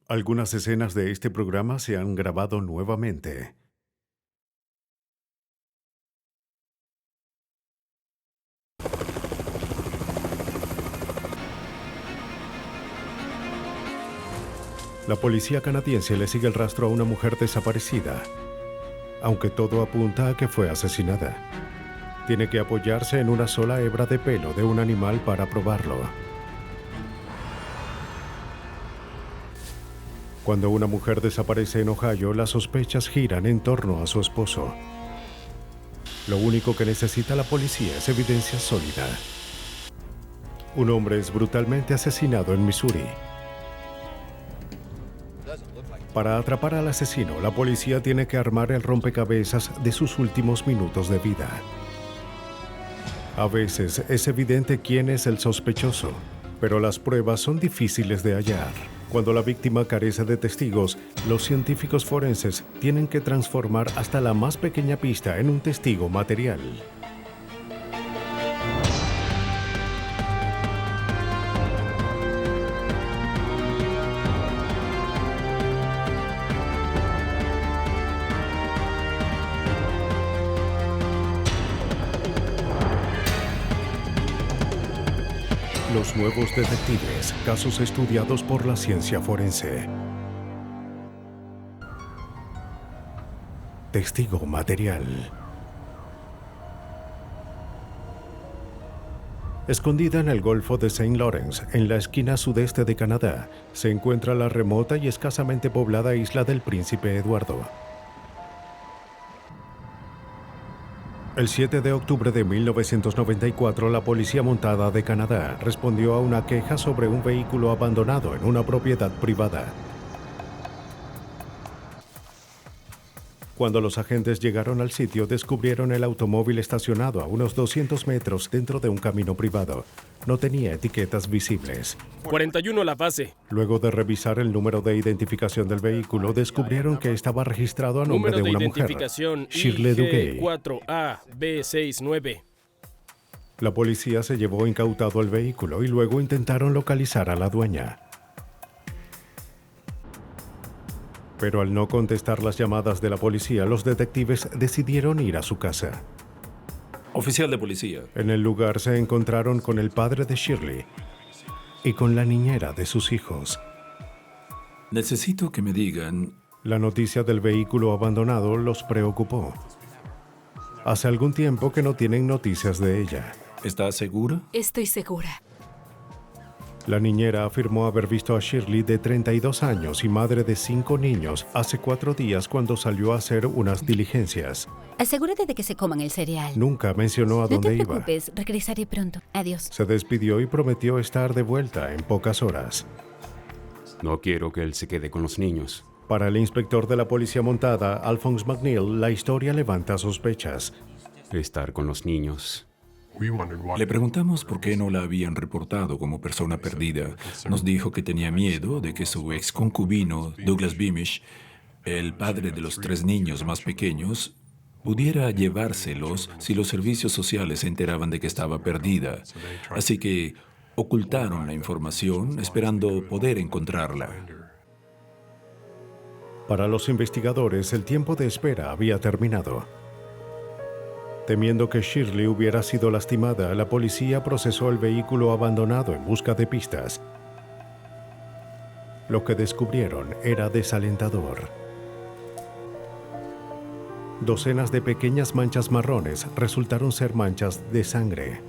Algunas escenas de este programa se han grabado nuevamente. La policía canadiense le sigue el rastro a una mujer desaparecida, aunque todo apunta a que fue asesinada. Tiene que apoyarse en una sola hebra de pelo de un animal para probarlo. Cuando una mujer desaparece en Ohio, las sospechas giran en torno a su esposo. Lo único que necesita la policía es evidencia sólida. Un hombre es brutalmente asesinado en Missouri. Para atrapar al asesino, la policía tiene que armar el rompecabezas de sus últimos minutos de vida. A veces es evidente quién es el sospechoso, pero las pruebas son difíciles de hallar. Cuando la víctima carece de testigos, los científicos forenses tienen que transformar hasta la más pequeña pista en un testigo material. Los nuevos detectives, casos estudiados por la ciencia forense. Testigo material. Escondida en el Golfo de Saint Lawrence, en la esquina sudeste de Canadá, se encuentra la remota y escasamente poblada isla del Príncipe Eduardo. El 7 de octubre de 1994, la Policía Montada de Canadá respondió a una queja sobre un vehículo abandonado en una propiedad privada. Cuando los agentes llegaron al sitio, descubrieron el automóvil estacionado a unos 200 metros dentro de un camino privado. No tenía etiquetas visibles. 41 la base. Luego de revisar el número de identificación del vehículo, descubrieron que estaba registrado a nombre de una mujer, Shirley Duguay. 4AB69. La policía se llevó incautado el vehículo y luego intentaron localizar a la dueña. Pero al no contestar las llamadas de la policía, los detectives decidieron ir a su casa. Oficial de policía. En el lugar se encontraron con el padre de Shirley y con la niñera de sus hijos. Necesito que me digan... La noticia del vehículo abandonado los preocupó. Hace algún tiempo que no tienen noticias de ella. ¿Está segura? Estoy segura. La niñera afirmó haber visto a Shirley, de 32 años y madre de 5 niños, hace 4 días cuando salió a hacer unas diligencias. Asegúrate de que se coman el cereal. Nunca mencionó a dónde No te iba. preocupes, regresaré pronto. Adiós. Se despidió y prometió estar de vuelta en pocas horas. No quiero que él se quede con los niños. Para el inspector de la policía montada, Alphonse McNeil, la historia levanta sospechas. Estar con los niños. Le preguntamos por qué no la habían reportado como persona perdida. Nos dijo que tenía miedo de que su ex concubino, Douglas Beamish, el padre de los 3 niños más pequeños, pudiera llevárselos si los servicios sociales se enteraban de que estaba perdida. Así que ocultaron la información esperando poder encontrarla. Para los investigadores, el tiempo de espera había terminado. Temiendo que Shirley hubiera sido lastimada, la policía procesó el vehículo abandonado en busca de pistas. Lo que descubrieron era desalentador. Docenas de pequeñas manchas marrones resultaron ser manchas de sangre.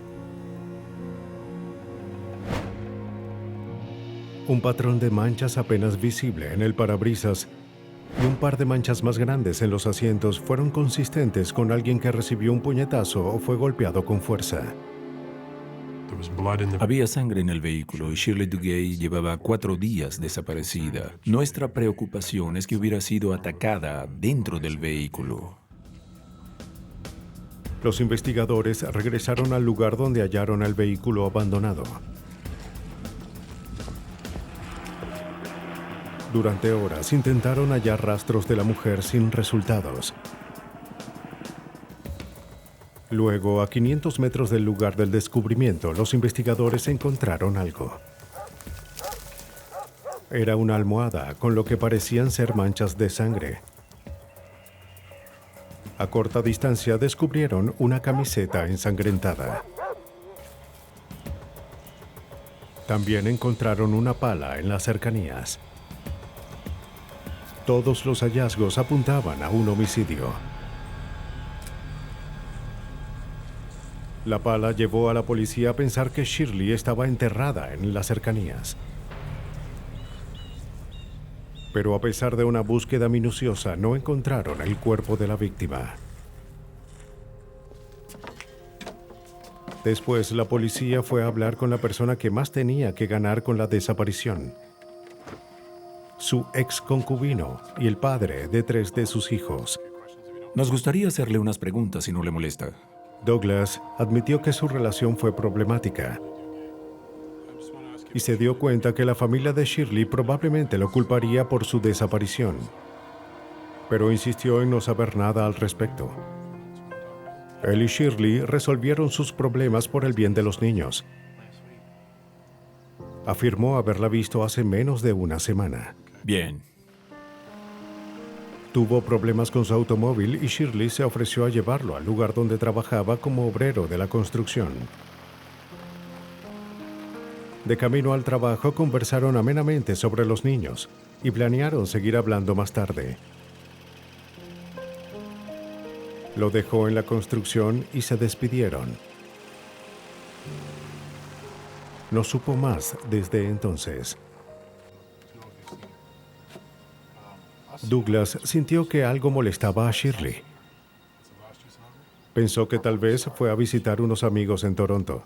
Un patrón de manchas apenas visible en el parabrisas y un par de manchas más grandes en los asientos fueron consistentes con alguien que recibió un puñetazo o fue golpeado con fuerza. Había sangre en el vehículo y Shirley Duguay llevaba 4 días desaparecida. Nuestra preocupación es que hubiera sido atacada dentro del vehículo. Los investigadores regresaron al lugar donde hallaron el vehículo abandonado. Durante horas intentaron hallar rastros de la mujer sin resultados. Luego, a 500 metros del lugar del descubrimiento, los investigadores encontraron algo. Era una almohada con lo que parecían ser manchas de sangre. A corta distancia descubrieron una camiseta ensangrentada. También encontraron una pala en las cercanías. Todos los hallazgos apuntaban a un homicidio. La pala llevó a la policía a pensar que Shirley estaba enterrada en las cercanías. Pero a pesar de una búsqueda minuciosa, no encontraron el cuerpo de la víctima. Después, la policía fue a hablar con la persona que más tenía que ganar con la desaparición: su ex concubino y el padre de 3 de sus hijos. Nos gustaría hacerle unas preguntas si no le molesta. Douglas admitió que su relación fue problemática y se dio cuenta que la familia de Shirley probablemente lo culparía por su desaparición, pero insistió en no saber nada al respecto. Él y Shirley resolvieron sus problemas por el bien de los niños. Afirmó haberla visto hace menos de una semana. Bien. Tuvo problemas con su automóvil y Shirley se ofreció a llevarlo al lugar donde trabajaba como obrero de la construcción. De camino al trabajo conversaron amenamente sobre los niños y planearon seguir hablando más tarde. Lo dejó en la construcción y se despidieron. No supo más desde entonces. Douglas sintió que algo molestaba a Shirley. Pensó que tal vez fue a visitar unos amigos en Toronto.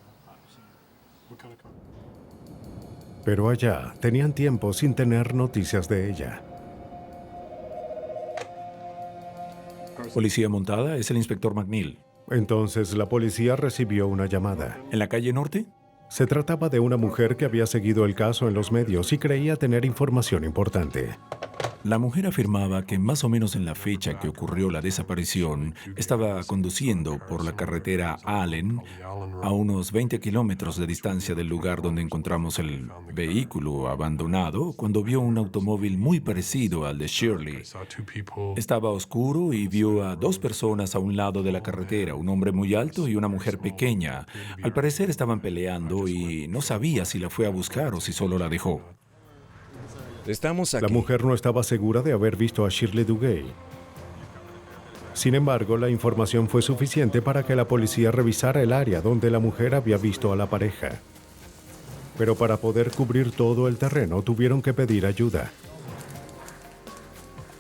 Pero allá tenían tiempo sin tener noticias de ella. Policía montada, es el inspector McNeil. Entonces la policía recibió una llamada. ¿En la calle Norte? Se trataba de una mujer que había seguido el caso en los medios y creía tener información importante. La mujer afirmaba que más o menos en la fecha que ocurrió la desaparición, estaba conduciendo por la carretera Allen a unos 20 kilómetros de distancia del lugar donde encontramos el vehículo abandonado, cuando vio un automóvil muy parecido al de Shirley. Estaba oscuro y vio a 2 personas a un lado de la carretera, un hombre muy alto y una mujer pequeña. Al parecer estaban peleando y no sabía si la fue a buscar o si solo la dejó. Estamos aquí. La mujer no estaba segura de haber visto a Shirley Duguay. Sin embargo, la información fue suficiente para que la policía revisara el área donde la mujer había visto a la pareja. Pero para poder cubrir todo el terreno tuvieron que pedir ayuda.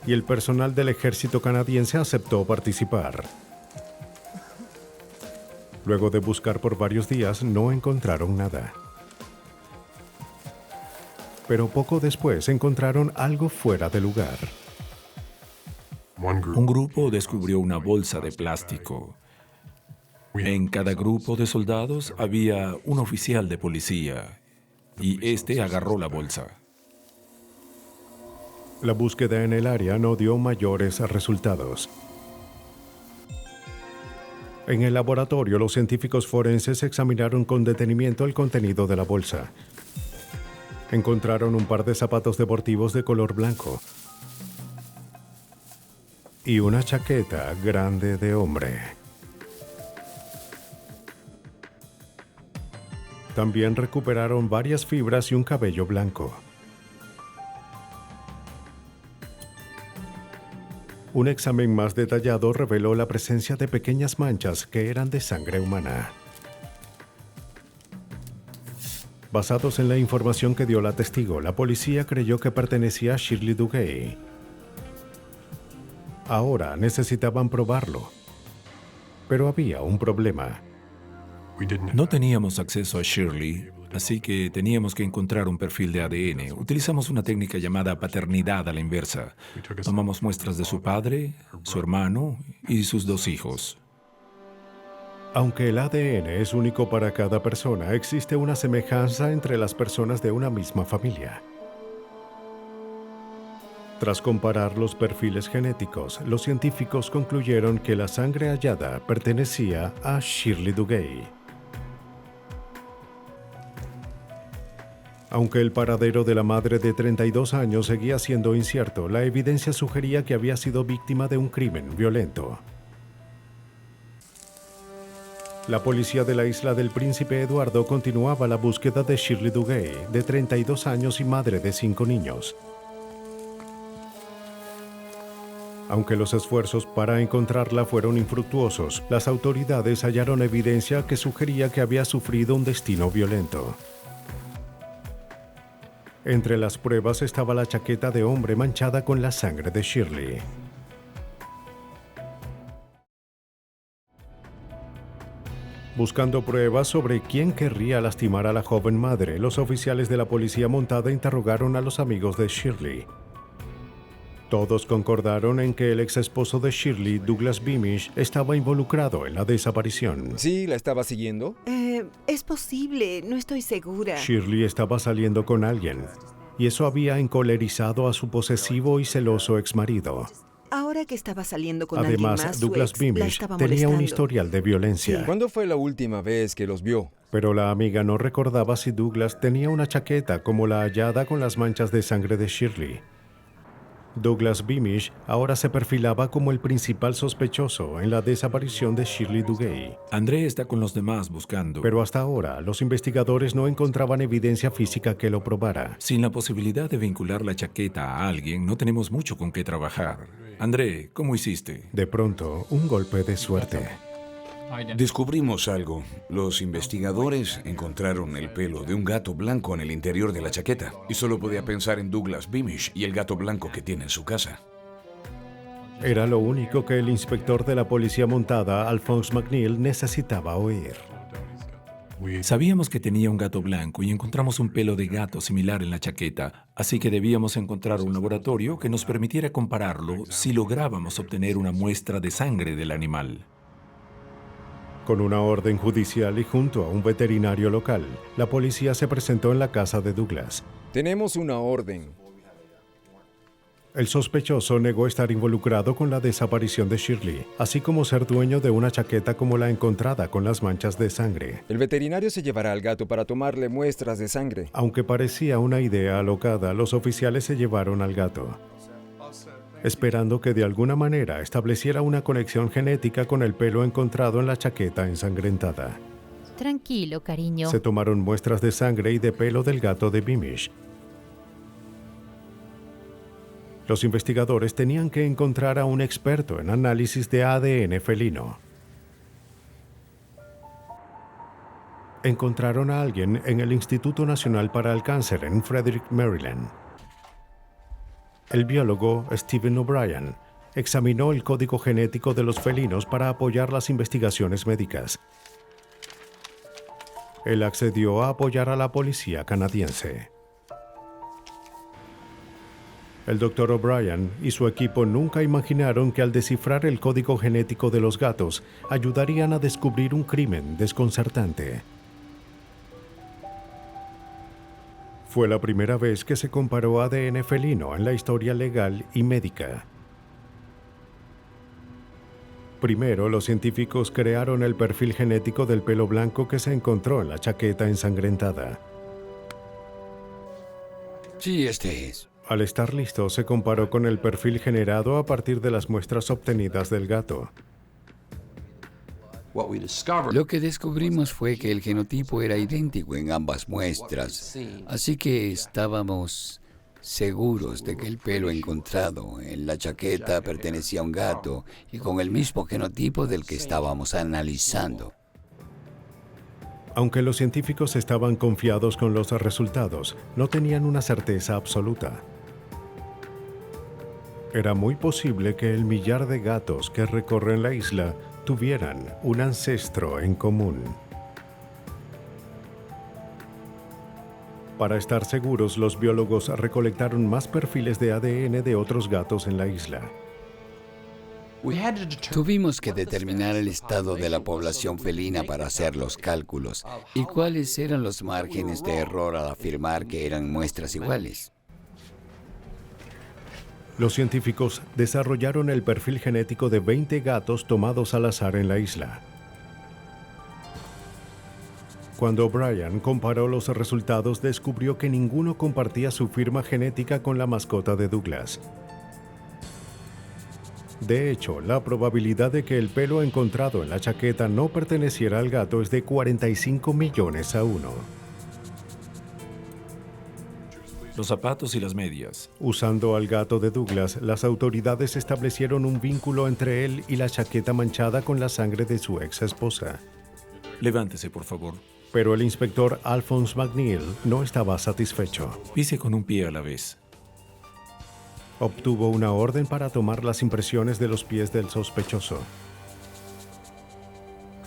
Y el personal del ejército canadiense aceptó participar. Luego de buscar por varios días, no encontraron nada. Pero poco después encontraron algo fuera de lugar. Un grupo descubrió una bolsa de plástico. En cada grupo de soldados había un oficial de policía y este agarró la bolsa. La búsqueda en el área no dio mayores resultados. En el laboratorio, los científicos forenses examinaron con detenimiento el contenido de la bolsa. Encontraron un par de zapatos deportivos de color blanco y una chaqueta grande de hombre. También recuperaron varias fibras y un cabello blanco. Un examen más detallado reveló la presencia de pequeñas manchas que eran de sangre humana. Basados en la información que dio la testigo, la policía creyó que pertenecía a Shirley Duguay. Ahora necesitaban probarlo. Pero había un problema. No teníamos acceso a Shirley, así que teníamos que encontrar un perfil de ADN. Utilizamos una técnica llamada paternidad a la inversa. Tomamos muestras de su padre, su hermano y sus 2 hijos. Aunque el ADN es único para cada persona, existe una semejanza entre las personas de una misma familia. Tras comparar los perfiles genéticos, los científicos concluyeron que la sangre hallada pertenecía a Shirley Duguay. Aunque el paradero de la madre de 32 años seguía siendo incierto, la evidencia sugería que había sido víctima de un crimen violento. La policía de la isla del Príncipe Eduardo continuaba la búsqueda de Shirley Duguay, de 32 años y madre de 5 niños. Aunque los esfuerzos para encontrarla fueron infructuosos, las autoridades hallaron evidencia que sugería que había sufrido un destino violento. Entre las pruebas estaba la chaqueta de hombre manchada con la sangre de Shirley. Buscando pruebas sobre quién querría lastimar a la joven madre, los oficiales de la policía montada interrogaron a los amigos de Shirley. Todos concordaron en que el ex esposo de Shirley, Douglas Beamish, estaba involucrado en la desaparición. ¿Sí la estaba siguiendo? Es posible, no estoy segura. Shirley estaba saliendo con alguien, y eso había encolerizado a su posesivo y celoso exmarido. Ahora que estaba saliendo con Además, alguien más, Douglas su ex la Beamish estaba tenía un molestando. historial de violencia. ¿Cuándo fue la última vez que los vio? Pero la amiga no recordaba si Douglas tenía una chaqueta como la hallada con las manchas de sangre de Shirley. Douglas Beamish ahora se perfilaba como el principal sospechoso en la desaparición de Shirley Duguay. André está con los demás buscando. Pero hasta ahora, los investigadores no encontraban evidencia física que lo probara. Sin la posibilidad de vincular la chaqueta a alguien, no tenemos mucho con qué trabajar. André, ¿cómo hiciste? De pronto, un golpe de suerte. Descubrimos algo. Los investigadores encontraron el pelo de un gato blanco en el interior de la chaqueta. Y solo podía pensar en Douglas Beamish y el gato blanco que tiene en su casa. Era lo único que el inspector de la policía montada, Alphonse McNeil, necesitaba oír. Sabíamos que tenía un gato blanco y encontramos un pelo de gato similar en la chaqueta, así que debíamos encontrar un laboratorio que nos permitiera compararlo si lográbamos obtener una muestra de sangre del animal. Con una orden judicial y junto a un veterinario local, la policía se presentó en la casa de Douglas. Tenemos una orden. El sospechoso negó estar involucrado con la desaparición de Shirley, así como ser dueño de una chaqueta como la encontrada con las manchas de sangre. El veterinario se llevará al gato para tomarle muestras de sangre. Aunque parecía una idea alocada, los oficiales se llevaron al gato, esperando que de alguna manera estableciera una conexión genética con el pelo encontrado en la chaqueta ensangrentada. Tranquilo, cariño. Se tomaron muestras de sangre y de pelo del gato de Beamish. Los investigadores tenían que encontrar a un experto en análisis de ADN felino. Encontraron a alguien en el Instituto Nacional para el Cáncer en Frederick, Maryland. El biólogo Stephen O'Brien examinó el código genético de los felinos para apoyar las investigaciones médicas. Él accedió a apoyar a la policía canadiense. El Dr. O'Brien y su equipo nunca imaginaron que al descifrar el código genético de los gatos, ayudarían a descubrir un crimen desconcertante. Fue la primera vez que se comparó ADN felino en la historia legal y médica. Primero, los científicos crearon el perfil genético del pelo blanco que se encontró en la chaqueta ensangrentada. Sí, este es. Al estar listo, se comparó con el perfil generado a partir de las muestras obtenidas del gato. Lo que descubrimos fue que el genotipo era idéntico en ambas muestras, así que estábamos seguros de que el pelo encontrado en la chaqueta pertenecía a un gato y con el mismo genotipo del que estábamos analizando. Aunque los científicos estaban confiados con los resultados, no tenían una certeza absoluta. Era muy posible que el millar de gatos que recorren la isla tuvieran un ancestro en común. Para estar seguros, los biólogos recolectaron más perfiles de ADN de otros gatos en la isla. Tuvimos que determinar el estado de la población felina para hacer los cálculos y cuáles eran los márgenes de error al afirmar que eran muestras iguales. Los científicos desarrollaron el perfil genético de 20 gatos tomados al azar en la isla. Cuando Brian comparó los resultados, descubrió que ninguno compartía su firma genética con la mascota de Douglas. De hecho, la probabilidad de que el pelo encontrado en la chaqueta no perteneciera al gato es de 45 millones a 1. Los zapatos y las medias. Usando al gato de Douglas, las autoridades establecieron un vínculo entre él y la chaqueta manchada con la sangre de su ex esposa. Levántese, por favor. Pero el inspector Alphonse McNeil no estaba satisfecho. Pise con un pie a la vez. Obtuvo una orden para tomar las impresiones de los pies del sospechoso.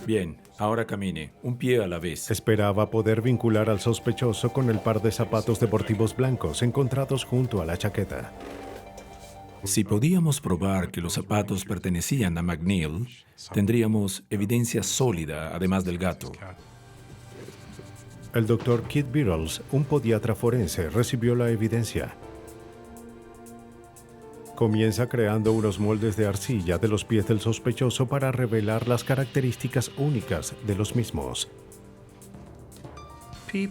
Bien, ahora camine, un pie a la vez. Esperaba poder vincular al sospechoso con el par de zapatos deportivos blancos encontrados junto a la chaqueta. Si podíamos probar que los zapatos pertenecían a McNeil, tendríamos evidencia sólida además del gato. El doctor Keith Beatles, un podiatra forense, recibió la evidencia. Comienza creando unos moldes de arcilla de los pies del sospechoso para revelar las características únicas de los mismos.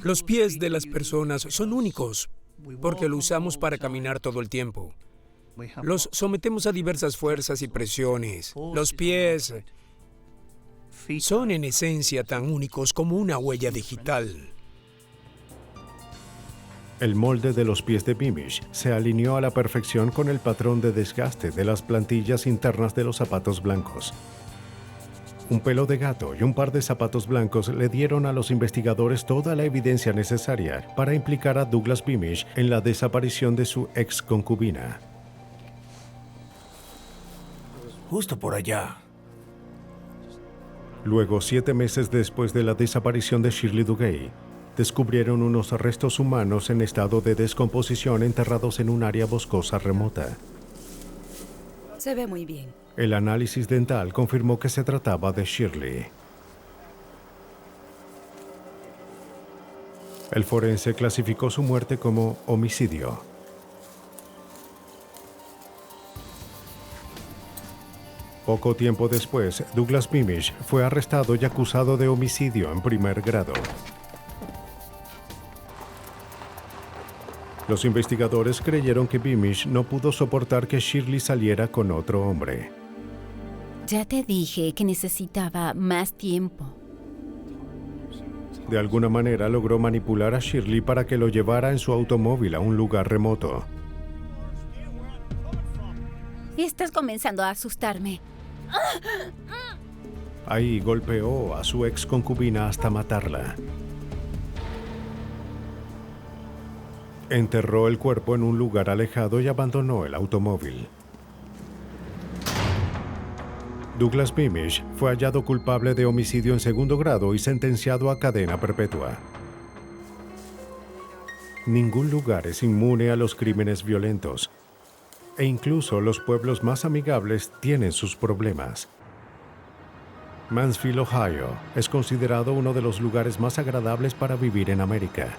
Los pies de las personas son únicos porque lo usamos para caminar todo el tiempo. Los sometemos a diversas fuerzas y presiones. Los pies son en esencia tan únicos como una huella digital. El molde de los pies de Beamish se alineó a la perfección con el patrón de desgaste de las plantillas internas de los zapatos blancos. Un pelo de gato y un par de zapatos blancos le dieron a los investigadores toda la evidencia necesaria para implicar a Douglas Beamish en la desaparición de su ex concubina. Justo por allá. Luego, 7 meses después de la desaparición de Shirley Duguay, descubrieron unos restos humanos en estado de descomposición enterrados en un área boscosa remota. Se ve muy bien. El análisis dental confirmó que se trataba de Shirley. El forense clasificó su muerte como homicidio. Poco tiempo después, Douglas Beamish fue arrestado y acusado de homicidio en primer grado. Los investigadores creyeron que Beamish no pudo soportar que Shirley saliera con otro hombre. Ya te dije que necesitaba más tiempo. De alguna manera logró manipular a Shirley para que lo llevara en su automóvil a un lugar remoto. Estás comenzando a asustarme. Ahí golpeó a su ex concubina hasta matarla. Enterró el cuerpo en un lugar alejado y abandonó el automóvil. Douglas Beamish fue hallado culpable de homicidio en segundo grado y sentenciado a cadena perpetua. Ningún lugar es inmune a los crímenes violentos, e incluso los pueblos más amigables tienen sus problemas. Mansfield, Ohio, es considerado uno de los lugares más agradables para vivir en América,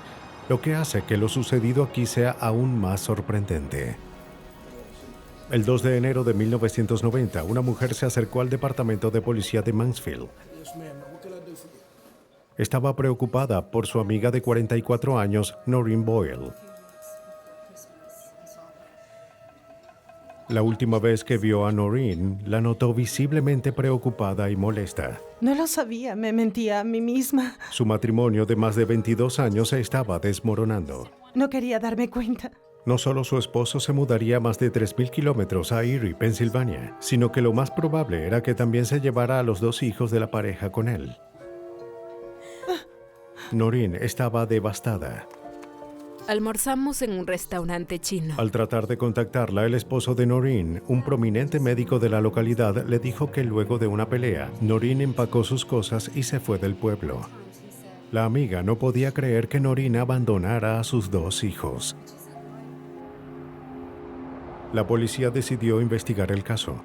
lo que hace que lo sucedido aquí sea aún más sorprendente. El 2 de enero de 1990, una mujer se acercó al departamento de policía de Mansfield. Estaba preocupada por su amiga de 44 años, Noreen Boyle. La última vez que vio a Noreen, la notó visiblemente preocupada y molesta. No lo sabía, me mentía a mí misma. Su matrimonio de más de 22 años se estaba desmoronando. No quería darme cuenta. No solo su esposo se mudaría más de 3.000 kilómetros a Erie, Pensilvania, sino que lo más probable era que también se llevara a los 2 hijos de la pareja con él. Noreen estaba devastada. Almorzamos en un restaurante chino. Al tratar de contactarla, el esposo de Noreen, un prominente médico de la localidad, le dijo que luego de una pelea, Noreen empacó sus cosas y se fue del pueblo. La amiga no podía creer que Noreen abandonara a sus 2 hijos. La policía decidió investigar el caso.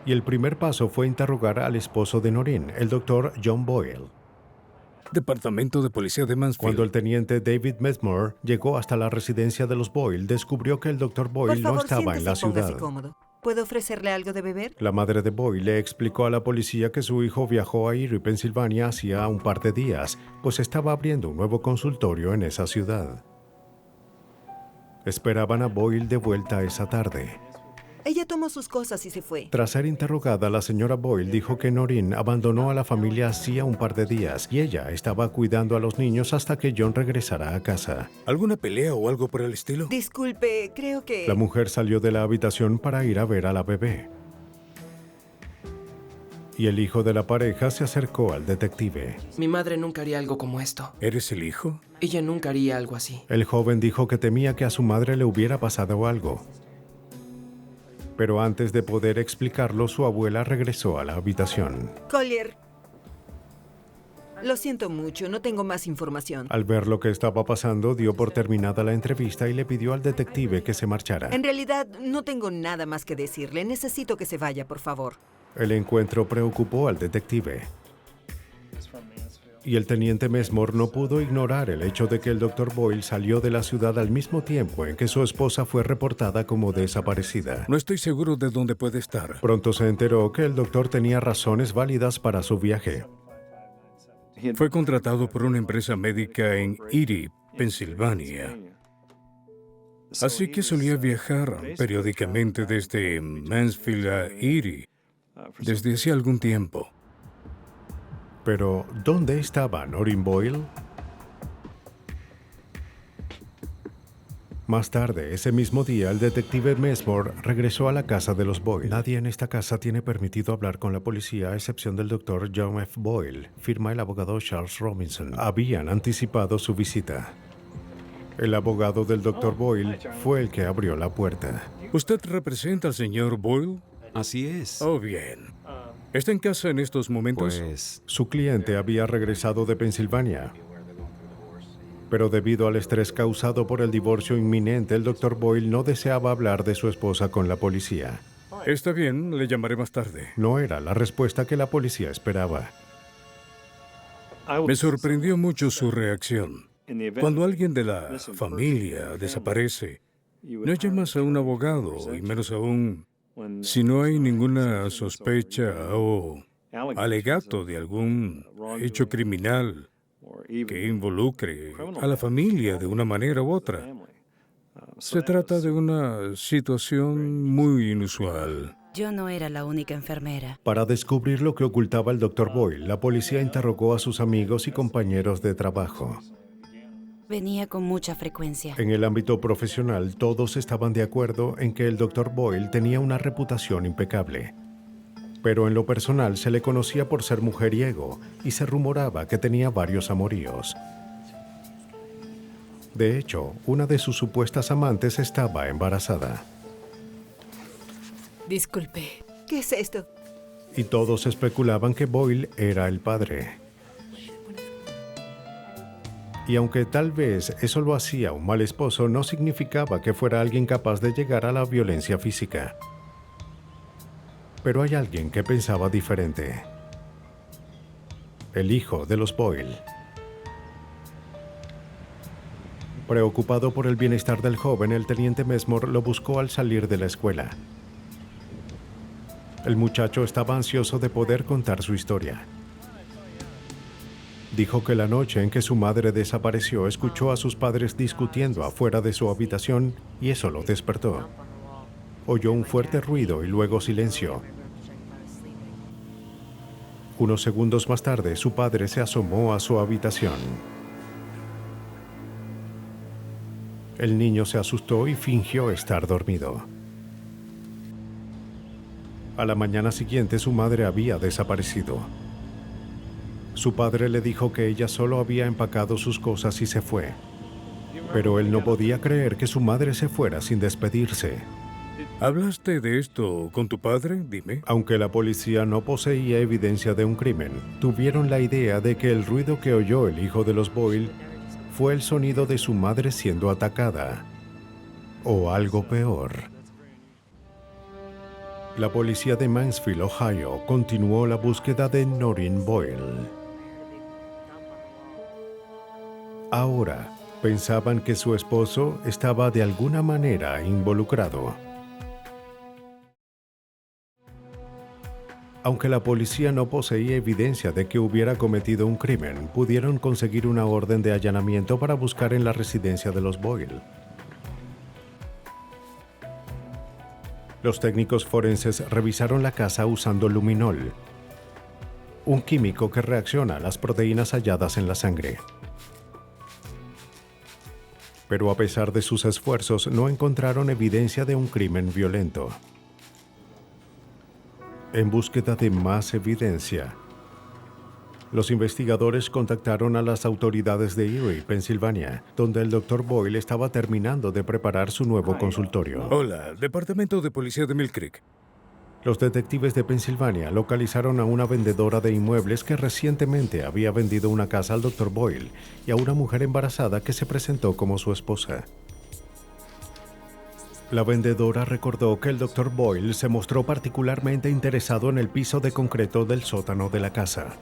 Y el primer paso fue interrogar al esposo de Noreen, el doctor John Boyle. Departamento de Policía de Mansfield. Cuando el teniente David Medmore llegó hasta la residencia de los Boyle, descubrió que el doctor Boyle no estaba en la ciudad. ¿Puedo ofrecerle algo de beber? La madre de Boyle le explicó a la policía que su hijo viajó a Erie, Pensilvania, hacía un par de días, pues estaba abriendo un nuevo consultorio en esa ciudad. Esperaban a Boyle de vuelta esa tarde. Ella tomó sus cosas y se fue. Tras ser interrogada, la señora Boyle dijo que Noreen abandonó a la familia hacía un par de días y ella estaba cuidando a los niños hasta que John regresara a casa. ¿Alguna pelea o algo por el estilo? Disculpe, creo que... La mujer salió de la habitación para ir a ver a la bebé. Y el hijo de la pareja se acercó al detective. Mi madre nunca haría algo como esto. ¿Eres el hijo? Ella nunca haría algo así. El joven dijo que temía que a su madre le hubiera pasado algo. Pero antes de poder explicarlo, su abuela regresó a la habitación. Collier, lo siento mucho, no tengo más información. Al ver lo que estaba pasando, dio por terminada la entrevista y le pidió al detective que se marchara. En realidad, no tengo nada más que decirle. Necesito que se vaya, por favor. El encuentro preocupó al detective. Y el teniente Mesmore no pudo ignorar el hecho de que el Dr. Boyle salió de la ciudad al mismo tiempo en que su esposa fue reportada como desaparecida. No estoy seguro de dónde puede estar. Pronto se enteró que el doctor tenía razones válidas para su viaje. Fue contratado por una empresa médica en Erie, Pensilvania. Así que solía viajar periódicamente desde Mansfield a Erie desde hacía algún tiempo. Pero, ¿dónde estaba Noreen Boyle? Más tarde, ese mismo día, el detective Mesmore regresó a la casa de los Boyle. Nadie en esta casa tiene permitido hablar con la policía, a excepción del doctor John F. Boyle, firma el abogado Charles Robinson. Habían anticipado su visita. El abogado del doctor Boyle fue el que abrió la puerta. ¿Usted representa al señor Boyle? Así es. Oh, bien. ¿Está en casa en estos momentos? Pues su cliente había regresado de Pensilvania. Pero debido al estrés causado por el divorcio inminente, el Dr. Boyle no deseaba hablar de su esposa con la policía. Está bien, le llamaré más tarde. No era la respuesta que la policía esperaba. Me sorprendió mucho su reacción. Cuando alguien de la familia desaparece, no llamas a un abogado, y menos aún si no hay ninguna sospecha o alegato de algún hecho criminal que involucre a la familia de una manera u otra. Se trata de una situación muy inusual. Yo no era la única enfermera. Para descubrir lo que ocultaba el Dr. Boyle, la policía interrogó a sus amigos y compañeros de trabajo. Venía con mucha frecuencia. En el ámbito profesional, todos estaban de acuerdo en que el Dr. Boyle tenía una reputación impecable. Pero en lo personal se le conocía por ser mujeriego y se rumoraba que tenía varios amoríos. De hecho, una de sus supuestas amantes estaba embarazada. Disculpe. ¿Qué es esto? Y todos especulaban que Boyle era el padre. Y aunque tal vez eso lo hacía un mal esposo, no significaba que fuera alguien capaz de llegar a la violencia física. Pero hay alguien que pensaba diferente. El hijo de los Boyle. Preocupado por el bienestar del joven, el teniente Mesmore lo buscó al salir de la escuela. El muchacho estaba ansioso de poder contar su historia. Dijo que la noche en que su madre desapareció, escuchó a sus padres discutiendo afuera de su habitación y eso lo despertó. Oyó un fuerte ruido y luego silencio. Unos segundos más tarde, su padre se asomó a su habitación. El niño se asustó y fingió estar dormido. A la mañana siguiente, su madre había desaparecido. Su padre le dijo que ella solo había empacado sus cosas y se fue. Pero él no podía creer que su madre se fuera sin despedirse. ¿Hablaste de esto con tu padre? Dime. Aunque la policía no poseía evidencia de un crimen, tuvieron la idea de que el ruido que oyó el hijo de los Boyle fue el sonido de su madre siendo atacada. O algo peor. La policía de Mansfield, Ohio, continuó la búsqueda de Noreen Boyle. Ahora, pensaban que su esposo estaba de alguna manera involucrado. Aunque la policía no poseía evidencia de que hubiera cometido un crimen, pudieron conseguir una orden de allanamiento para buscar en la residencia de los Boyle. Los técnicos forenses revisaron la casa usando luminol, un químico que reacciona a las proteínas halladas en la sangre. Pero a pesar de sus esfuerzos, no encontraron evidencia de un crimen violento. En búsqueda de más evidencia, los investigadores contactaron a las autoridades de Erie, Pensilvania, donde el Dr. Boyle estaba terminando de preparar su nuevo consultorio. Hola, Departamento de Policía de Mill Creek. Los detectives de Pensilvania localizaron a una vendedora de inmuebles que recientemente había vendido una casa al Dr. Boyle y a una mujer embarazada que se presentó como su esposa. La vendedora recordó que el Dr. Boyle se mostró particularmente interesado en el piso de concreto del sótano de la casa.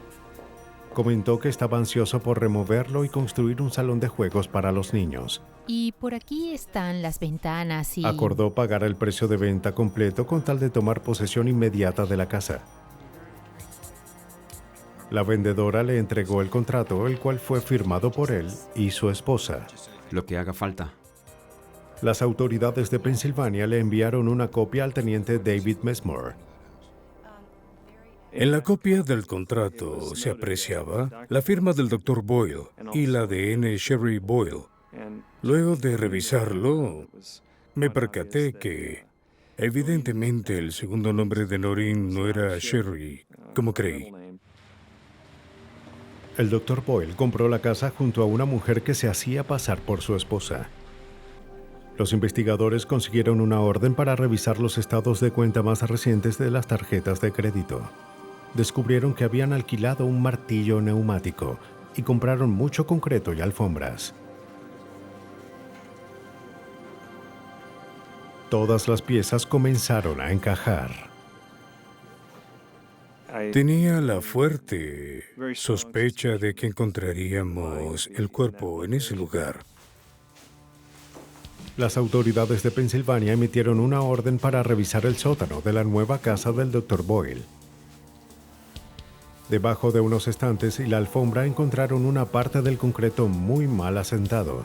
Comentó que estaba ansioso por removerlo y construir un salón de juegos para los niños. Y por aquí están las ventanas y... Acordó pagar el precio de venta completo con tal de tomar posesión inmediata de la casa. La vendedora le entregó el contrato, el cual fue firmado por él y su esposa. Lo que haga falta. Las autoridades de Pensilvania le enviaron una copia al teniente David Messmore. En la copia del contrato se apreciaba la firma del Dr. Boyle y la de N. Sherry Boyle. Luego de revisarlo, me percaté que, evidentemente, el segundo nombre de Noreen no era Sherry, como creí. El Dr. Boyle compró la casa junto a una mujer que se hacía pasar por su esposa. Los investigadores consiguieron una orden para revisar los estados de cuenta más recientes de las tarjetas de crédito. Descubrieron que habían alquilado un martillo neumático y compraron mucho concreto y alfombras. Todas las piezas comenzaron a encajar. Tenía la fuerte sospecha de que encontraríamos el cuerpo en ese lugar. Las autoridades de Pensilvania emitieron una orden para revisar el sótano de la nueva casa del Dr. Boyle. Debajo de unos estantes y la alfombra encontraron una parte del concreto muy mal asentado,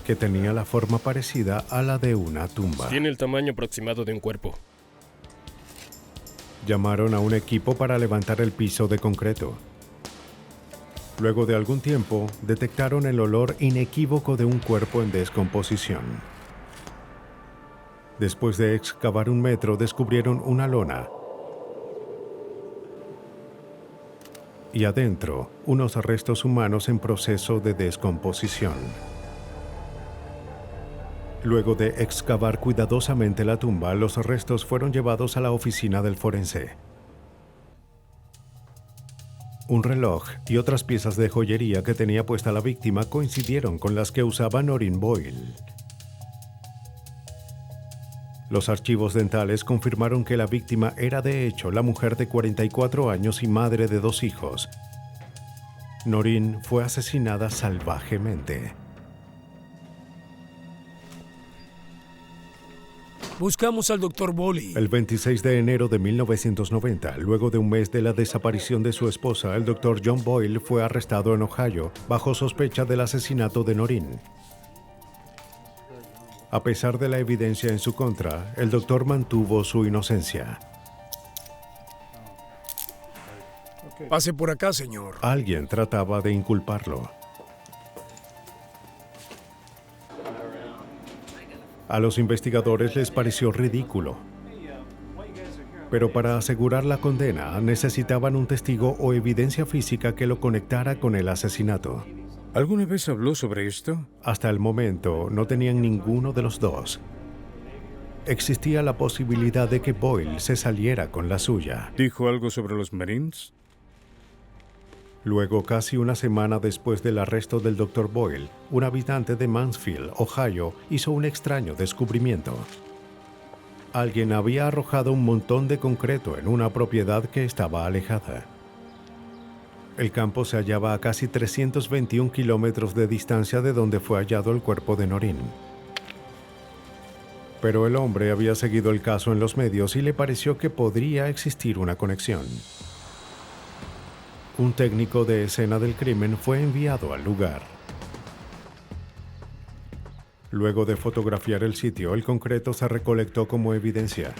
que tenía la forma parecida a la de una tumba. Tiene el tamaño aproximado de un cuerpo. Llamaron a un equipo para levantar el piso de concreto. Luego de algún tiempo, detectaron el olor inequívoco de un cuerpo en descomposición. Después de excavar 1 metro, descubrieron una lona. Y adentro, unos restos humanos en proceso de descomposición. Luego de excavar cuidadosamente la tumba, los restos fueron llevados a la oficina del forense. Un reloj y otras piezas de joyería que tenía puesta la víctima coincidieron con las que usaba Noreen Boyle. Los archivos dentales confirmaron que la víctima era de hecho la mujer de 44 años y madre de 2 hijos. Noreen fue asesinada salvajemente. Buscamos al Dr. Boyle. El 26 de enero de 1990, luego de un mes de la desaparición de su esposa, el Dr. John Boyle fue arrestado en Ohio bajo sospecha del asesinato de Noreen. A pesar de la evidencia en su contra, el doctor mantuvo su inocencia. Pase por acá, señor. Alguien trataba de inculparlo. A los investigadores les pareció ridículo. Pero para asegurar la condena, necesitaban un testigo o evidencia física que lo conectara con el asesinato. ¿Alguna vez habló sobre esto? Hasta el momento, no tenían ninguno de los dos. Existía la posibilidad de que Boyle se saliera con la suya. ¿Dijo algo sobre los Marines? Luego, casi una semana después del arresto del Dr. Boyle, un habitante de Mansfield, Ohio, hizo un extraño descubrimiento. Alguien había arrojado un montón de concreto en una propiedad que estaba alejada. El campo se hallaba a casi 321 kilómetros de distancia de donde fue hallado el cuerpo de Noreen. Pero el hombre había seguido el caso en los medios y le pareció que podría existir una conexión. Un técnico de escena del crimen fue enviado al lugar. Luego de fotografiar el sitio, el concreto se recolectó como evidencia.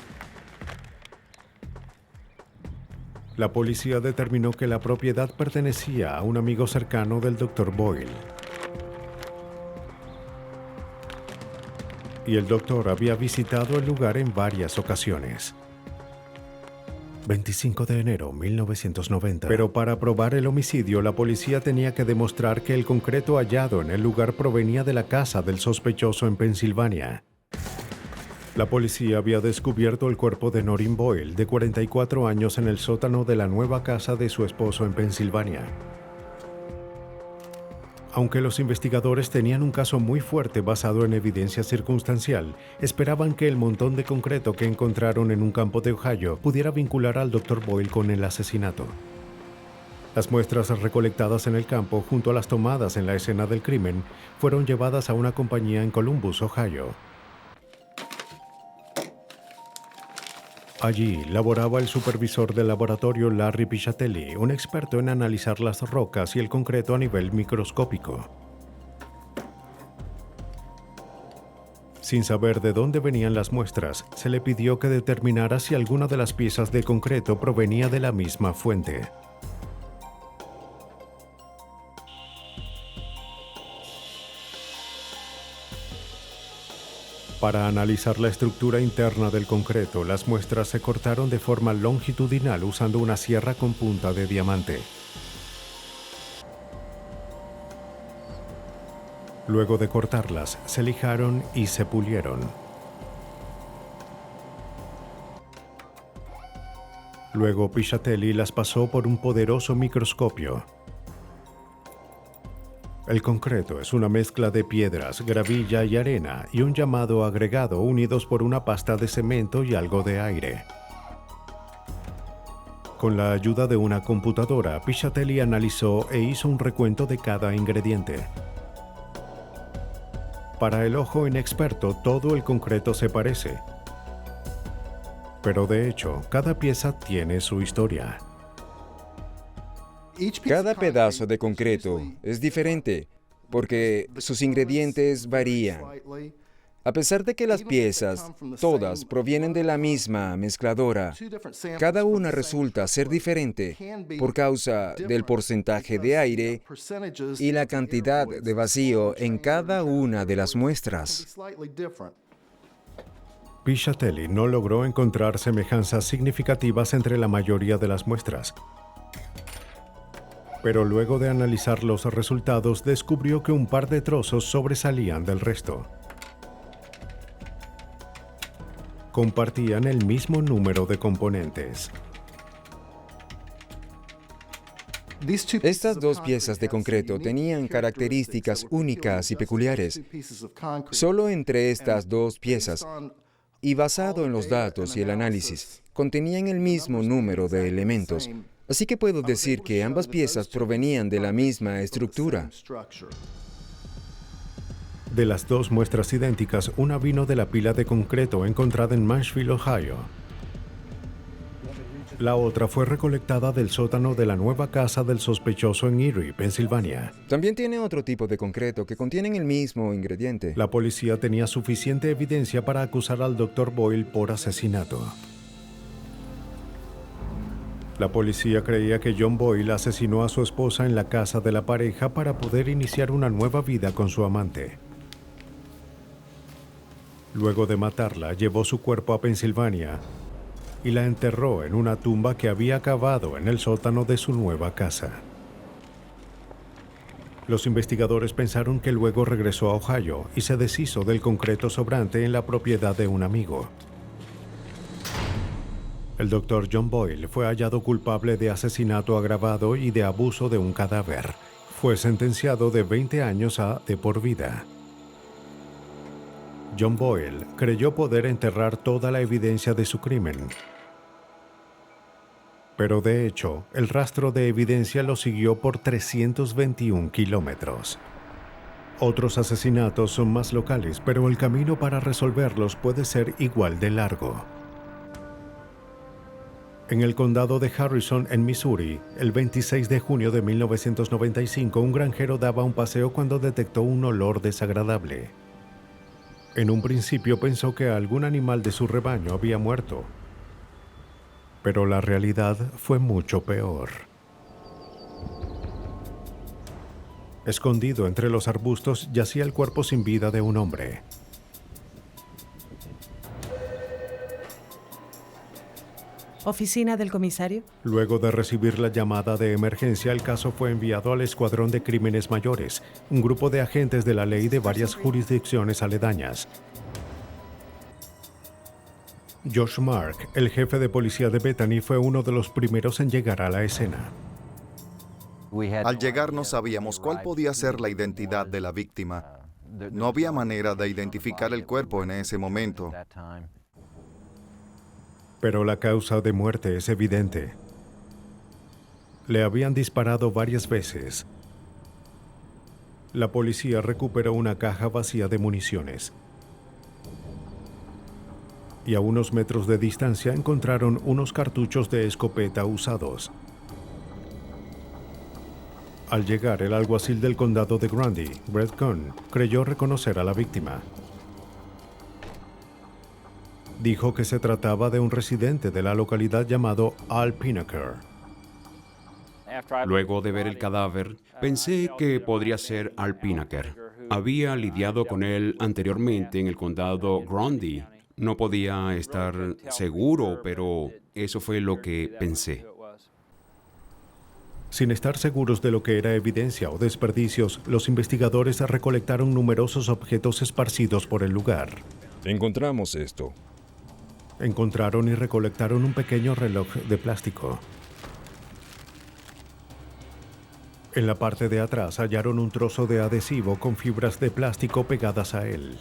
La policía determinó que la propiedad pertenecía a un amigo cercano del Dr. Boyle. Y el doctor había visitado el lugar en varias ocasiones. 25 de enero de 1990. Pero para probar el homicidio, la policía tenía que demostrar que el concreto hallado en el lugar provenía de la casa del sospechoso en Pensilvania. La policía había descubierto el cuerpo de Noreen Boyle, de 44 años, en el sótano de la nueva casa de su esposo en Pensilvania. Aunque los investigadores tenían un caso muy fuerte basado en evidencia circunstancial, esperaban que el montón de concreto que encontraron en un campo de Ohio pudiera vincular al Dr. Boyle con el asesinato. Las muestras recolectadas en el campo, junto a las tomadas en la escena del crimen, fueron llevadas a una compañía en Columbus, Ohio. Allí laboraba el supervisor del laboratorio Larry Piscitelli, un experto en analizar las rocas y el concreto a nivel microscópico. Sin saber de dónde venían las muestras, se le pidió que determinara si alguna de las piezas de concreto provenía de la misma fuente. Para analizar la estructura interna del concreto, las muestras se cortaron de forma longitudinal usando una sierra con punta de diamante. Luego de cortarlas, se lijaron y se pulieron. Luego Piscitelli las pasó por un poderoso microscopio. El concreto es una mezcla de piedras, gravilla y arena y un llamado agregado unidos por una pasta de cemento y algo de aire. Con la ayuda de una computadora, Piscitelli analizó e hizo un recuento de cada ingrediente. Para el ojo inexperto, todo el concreto se parece. Pero de hecho, cada pieza tiene su historia. Cada pedazo de concreto es diferente porque sus ingredientes varían. A pesar de que las piezas, todas, provienen de la misma mezcladora, cada una resulta ser diferente por causa del porcentaje de aire y la cantidad de vacío en cada una de las muestras. Piscitelli no logró encontrar semejanzas significativas entre la mayoría de las muestras. Pero luego de analizar los resultados, descubrió que un par de trozos sobresalían del resto. Compartían el mismo número de componentes. Estas dos piezas de concreto tenían características únicas y peculiares. Solo entre estas dos piezas, y basado en los datos y el análisis, contenían el mismo número de elementos. Así que puedo decir que ambas piezas provenían de la misma estructura. De las dos muestras idénticas, una vino de la pila de concreto encontrada en Marshville, Ohio. La otra fue recolectada del sótano de la nueva casa del sospechoso en Erie, Pensilvania. También tiene otro tipo de concreto que contienen el mismo ingrediente. La policía tenía suficiente evidencia para acusar al Dr. Boyle por asesinato. La policía creía que John Boyle asesinó a su esposa en la casa de la pareja para poder iniciar una nueva vida con su amante. Luego de matarla, llevó su cuerpo a Pensilvania y la enterró en una tumba que había cavado en el sótano de su nueva casa. Los investigadores pensaron que luego regresó a Ohio y se deshizo del concreto sobrante en la propiedad de un amigo. El Dr. John Boyle fue hallado culpable de asesinato agravado y de abuso de un cadáver. Fue sentenciado de 20 años a de por vida. John Boyle creyó poder enterrar toda la evidencia de su crimen. Pero de hecho, el rastro de evidencia lo siguió por 321 kilómetros. Otros asesinatos son más locales, pero el camino para resolverlos puede ser igual de largo. En el condado de Harrison, en Missouri, el 26 de junio de 1995, un granjero daba un paseo cuando detectó un olor desagradable. En un principio pensó que algún animal de su rebaño había muerto, pero la realidad fue mucho peor. Escondido entre los arbustos yacía el cuerpo sin vida de un hombre. ¿Oficina del comisario? Luego de recibir la llamada de emergencia, el caso fue enviado al Escuadrón de Crímenes Mayores, un grupo de agentes de la ley de varias jurisdicciones aledañas. Josh Mark, el jefe de policía de Bethany, fue uno de los primeros en llegar a la escena. Al llegar no sabíamos cuál podía ser la identidad de la víctima. No había manera de identificar el cuerpo en ese momento. Pero la causa de muerte es evidente. Le habían disparado varias veces. La policía recuperó una caja vacía de municiones. Y a unos metros de distancia encontraron unos cartuchos de escopeta usados. Al llegar, el alguacil del condado de Grundy, Brett Cohn, creyó reconocer a la víctima. Dijo que se trataba de un residente de la localidad llamado Al Pinaker. Luego de ver el cadáver, pensé que podría ser Al Pinaker. Había lidiado con él anteriormente en el condado Grundy. No podía estar seguro, pero eso fue lo que pensé. Sin estar seguros de lo que era evidencia o desperdicios, los investigadores recolectaron numerosos objetos esparcidos por el lugar. Encontramos esto. Encontraron y recolectaron un pequeño reloj de plástico. En la parte de atrás hallaron un trozo de adhesivo con fibras de plástico pegadas a él.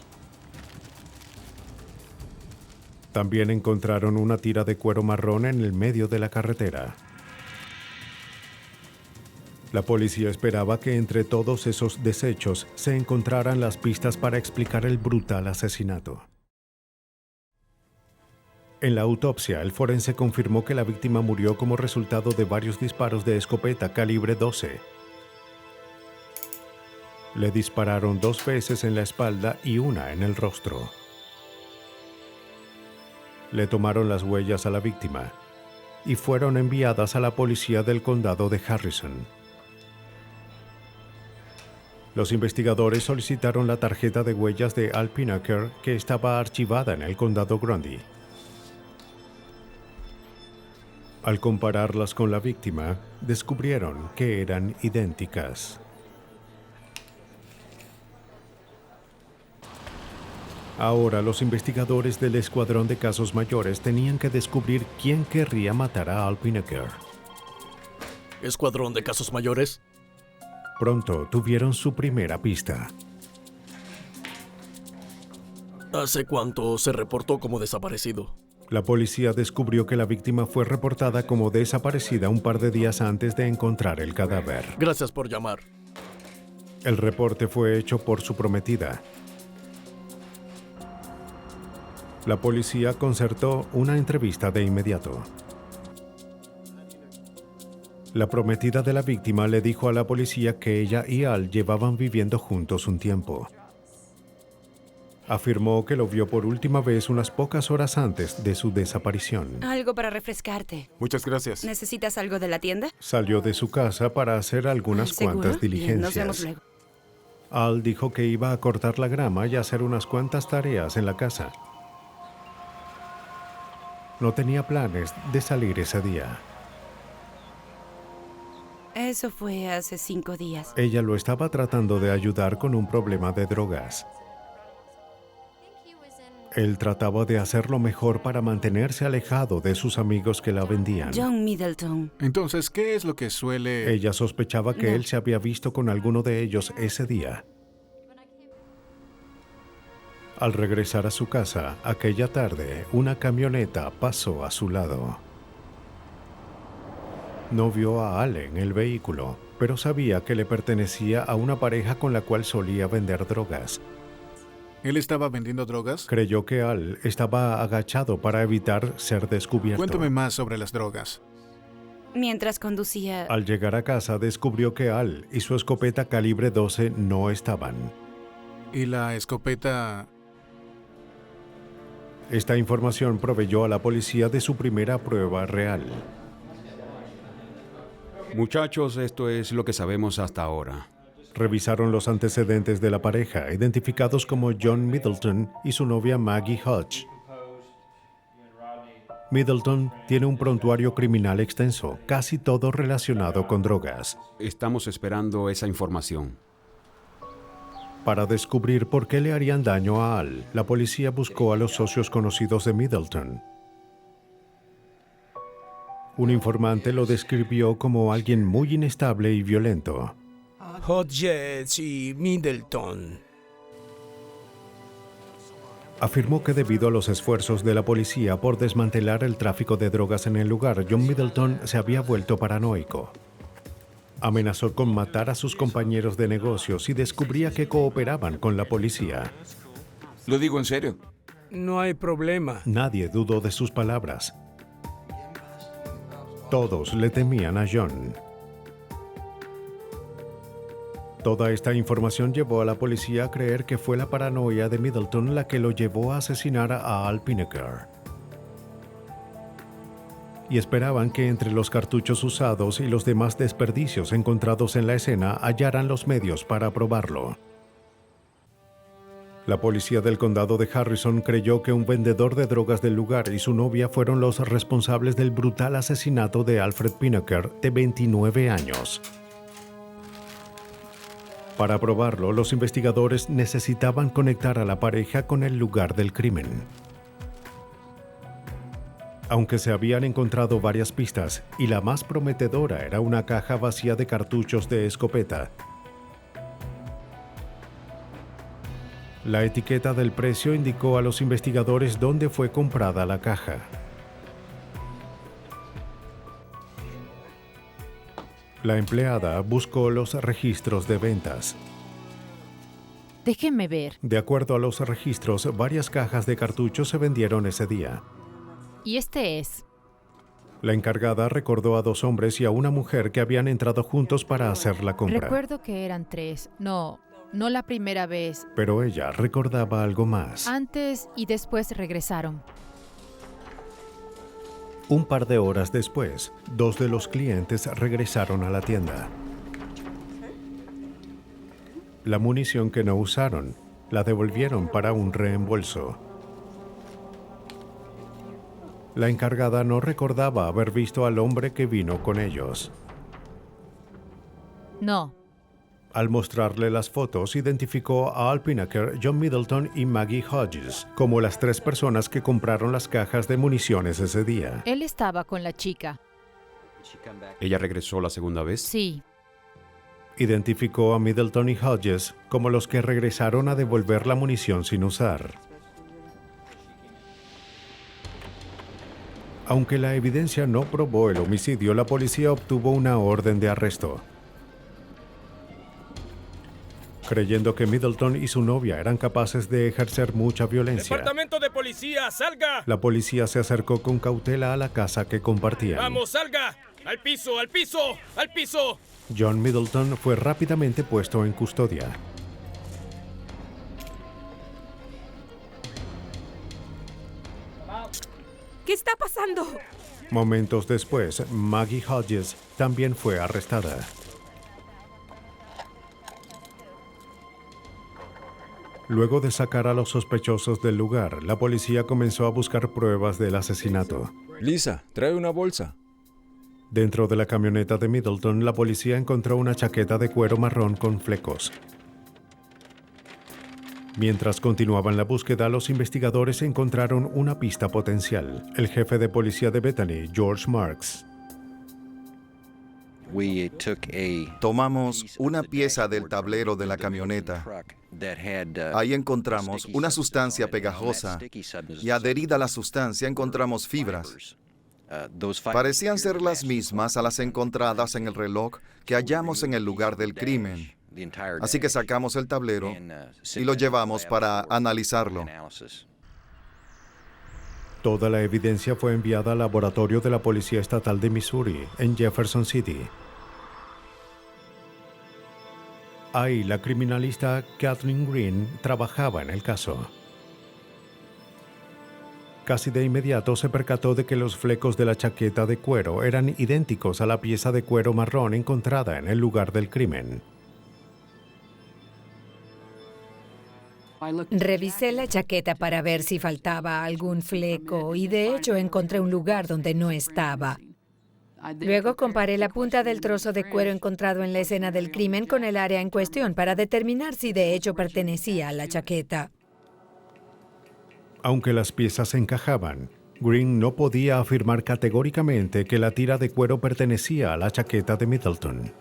También encontraron una tira de cuero marrón en el medio de la carretera. La policía esperaba que entre todos esos desechos se encontraran las pistas para explicar el brutal asesinato. En la autopsia, el forense confirmó que la víctima murió como resultado de varios disparos de escopeta calibre 12. Le dispararon 2 veces en la espalda y una en el rostro. Le tomaron las huellas a la víctima y fueron enviadas a la policía del condado de Harrison. Los investigadores solicitaron la tarjeta de huellas de Al Pinaker, que estaba archivada en el condado Grundy. Al compararlas con la víctima, descubrieron que eran idénticas. Ahora, los investigadores del Escuadrón de Casos Mayores tenían que descubrir quién querría matar a Al Pinaker. ¿Escuadrón de Casos Mayores? Pronto tuvieron su primera pista. ¿Hace cuánto se reportó como desaparecido? La policía descubrió que la víctima fue reportada como desaparecida un par de días antes de encontrar el cadáver. Gracias por llamar. El reporte fue hecho por su prometida. La policía concertó una entrevista de inmediato. La prometida de la víctima le dijo a la policía que ella y Al llevaban viviendo juntos un tiempo. Afirmó que lo vio por última vez unas pocas horas antes de su desaparición. Algo para refrescarte. Muchas gracias. ¿Necesitas algo de la tienda? Salió de su casa para hacer algunas cuantas diligencias. Nos vemos luego. Al dijo que iba a cortar la grama y hacer unas cuantas tareas en la casa. No tenía planes de salir ese día. Eso fue hace 5 días. Ella lo estaba tratando de ayudar con un problema de drogas. Él trataba de hacerlo mejor para mantenerse alejado de sus amigos que la vendían. John Middleton. Entonces, ¿qué es lo que suele...? Ella sospechaba que él se había visto con alguno de ellos ese día. Al regresar a su casa, aquella tarde, una camioneta pasó a su lado. No vio a Al en el vehículo, pero sabía que le pertenecía a una pareja con la cual solía vender drogas. ¿Él estaba vendiendo drogas? Creyó que Al estaba agachado para evitar ser descubierto. Cuéntame más sobre las drogas. Mientras conducía... Al llegar a casa descubrió que Al y su escopeta calibre 12 no estaban. ¿Y la escopeta? Esta información proveyó a la policía de su primera prueba real. Muchachos, esto es lo que sabemos hasta ahora. Revisaron los antecedentes de la pareja, identificados como John Middleton y su novia Maggie Hodge. Middleton tiene un prontuario criminal extenso, casi todo relacionado con drogas. Estamos esperando esa información. Para descubrir por qué le harían daño a Al, la policía buscó a los socios conocidos de Middleton. Un informante lo describió como alguien muy inestable y violento. Hodges y Middleton. Afirmó que debido a los esfuerzos de la policía por desmantelar el tráfico de drogas en el lugar, John Middleton se había vuelto paranoico. Amenazó con matar a sus compañeros de negocios y descubría que cooperaban con la policía. Lo digo en serio. No hay problema. Nadie dudó de sus palabras. Todos le temían a John. Toda esta información llevó a la policía a creer que fue la paranoia de Middleton la que lo llevó a asesinar a Al Pineker. Y esperaban que entre los cartuchos usados y los demás desperdicios encontrados en la escena hallaran los medios para probarlo. La policía del condado de Harrison creyó que un vendedor de drogas del lugar y su novia fueron los responsables del brutal asesinato de Alfred Pineker, de 29 años. Para probarlo, los investigadores necesitaban conectar a la pareja con el lugar del crimen. Aunque se habían encontrado varias pistas, y la más prometedora era una caja vacía de cartuchos de escopeta, la etiqueta del precio indicó a los investigadores dónde fue comprada la caja. La empleada buscó los registros de ventas. Déjenme ver. De acuerdo a los registros, varias cajas de cartuchos se vendieron ese día. Y este es. La encargada recordó a 2 hombres y a una mujer que habían entrado juntos para hacer la compra. Recuerdo que eran 3. No la primera vez. Pero ella recordaba algo más. Antes y después regresaron. Un par de horas después, 2 de los clientes regresaron a la tienda. La munición que no usaron, la devolvieron para un reembolso. La encargada no recordaba haber visto al hombre que vino con ellos. No. Al mostrarle las fotos, identificó a Al Pineker, John Middleton y Maggie Hodges como las 3 personas que compraron las cajas de municiones ese día. Él estaba con la chica. ¿Ella regresó la segunda vez? Sí. Identificó a Middleton y Hodges como los que regresaron a devolver la munición sin usar. Aunque la evidencia no probó el homicidio, la policía obtuvo una orden de arresto. Creyendo que Middleton y su novia eran capaces de ejercer mucha violencia, ¡Departamento de policía, salga! la policía se acercó con cautela a la casa que compartían. ¡Vamos, salga! ¡Al piso, al piso, al piso! John Middleton fue rápidamente puesto en custodia. ¿Qué está pasando? Momentos después, Maggie Hodges también fue arrestada. Luego de sacar a los sospechosos del lugar, la policía comenzó a buscar pruebas del asesinato. Lisa, trae una bolsa. Dentro de la camioneta de Middleton, la policía encontró una chaqueta de cuero marrón con flecos. Mientras continuaban la búsqueda, los investigadores encontraron una pista potencial. El jefe de policía de Bethany, George Marks. Tomamos una pieza del tablero de la camioneta. Ahí encontramos una sustancia pegajosa y adherida a la sustancia encontramos fibras. parecían ser las mismas a las encontradas en el reloj que hallamos en el lugar del crimen. Así que sacamos el tablero y lo llevamos para analizarlo. Toda la evidencia fue enviada al laboratorio de la Policía Estatal de Missouri, en Jefferson City. Ahí la criminalista Kathleen Green trabajaba en el caso. Casi de inmediato se percató de que los flecos de la chaqueta de cuero eran idénticos a la pieza de cuero marrón encontrada en el lugar del crimen. Revisé la chaqueta para ver si faltaba algún fleco y de hecho encontré un lugar donde no estaba. Luego comparé la punta del trozo de cuero encontrado en la escena del crimen con el área en cuestión para determinar si de hecho pertenecía a la chaqueta. Aunque las piezas encajaban, Green no podía afirmar categóricamente que la tira de cuero pertenecía a la chaqueta de Middleton.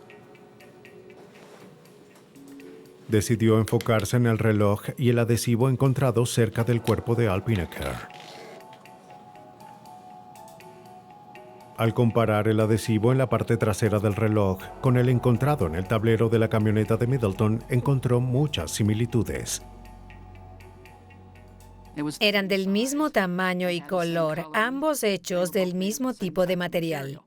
Decidió enfocarse en el reloj y el adhesivo encontrado cerca del cuerpo de Al Pinaker. Al comparar el adhesivo en la parte trasera del reloj con el encontrado en el tablero de la camioneta de Middleton, encontró muchas similitudes. Eran del mismo tamaño y color, ambos hechos del mismo tipo de material.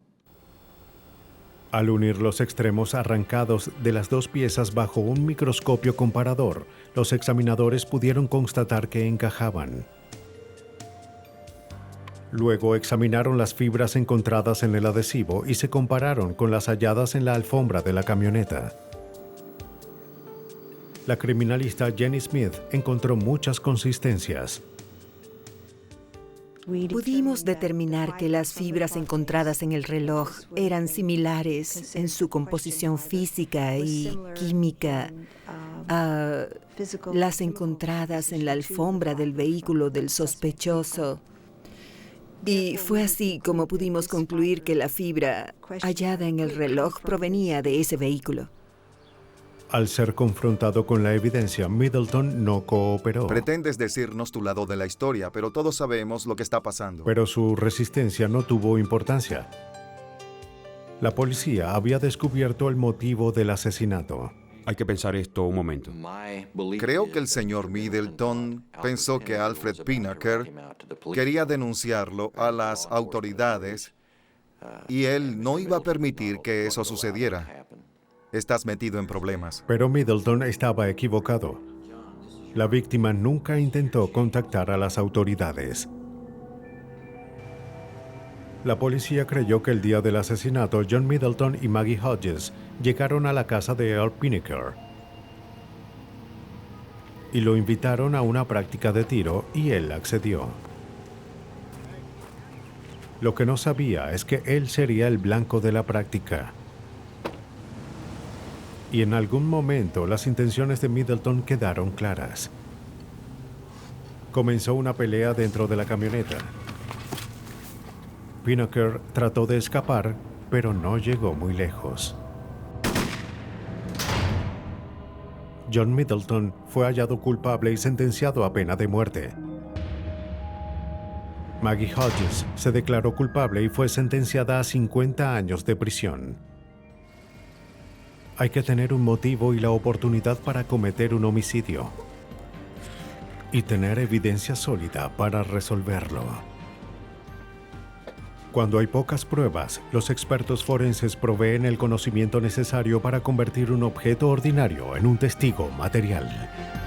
Al unir los extremos arrancados de las dos piezas bajo un microscopio comparador, los examinadores pudieron constatar que encajaban. Luego examinaron las fibras encontradas en el adhesivo y se compararon con las halladas en la alfombra de la camioneta. La criminalista Jenny Smith encontró muchas consistencias. Pudimos determinar que las fibras encontradas en el reloj eran similares en su composición física y química a las encontradas en la alfombra del vehículo del sospechoso. Y fue así como pudimos concluir que la fibra hallada en el reloj provenía de ese vehículo. Al ser confrontado con la evidencia, Middleton no cooperó. Pretendes decirnos tu lado de la historia, pero todos sabemos lo que está pasando. Pero su resistencia no tuvo importancia. La policía había descubierto el motivo del asesinato. Hay que pensar esto un momento. Creo que el señor Middleton pensó que Alfred Pinaker quería denunciarlo a las autoridades y él no iba a permitir que eso sucediera. Estás metido en problemas. Pero Middleton estaba equivocado. La víctima nunca intentó contactar a las autoridades. La policía creyó que el día del asesinato, John Middleton y Maggie Hodges llegaron a la casa de Al Pinaker y lo invitaron a una práctica de tiro y él accedió. Lo que no sabía es que él sería el blanco de la práctica. Y en algún momento las intenciones de Middleton quedaron claras. Comenzó una pelea dentro de la camioneta. Pinaker trató de escapar, pero no llegó muy lejos. John Middleton fue hallado culpable y sentenciado a pena de muerte. Maggie Hodges se declaró culpable y fue sentenciada a 50 años de prisión. Hay que tener un motivo y la oportunidad para cometer un homicidio. Y tener evidencia sólida para resolverlo. Cuando hay pocas pruebas, los expertos forenses proveen el conocimiento necesario para convertir un objeto ordinario en un testigo material.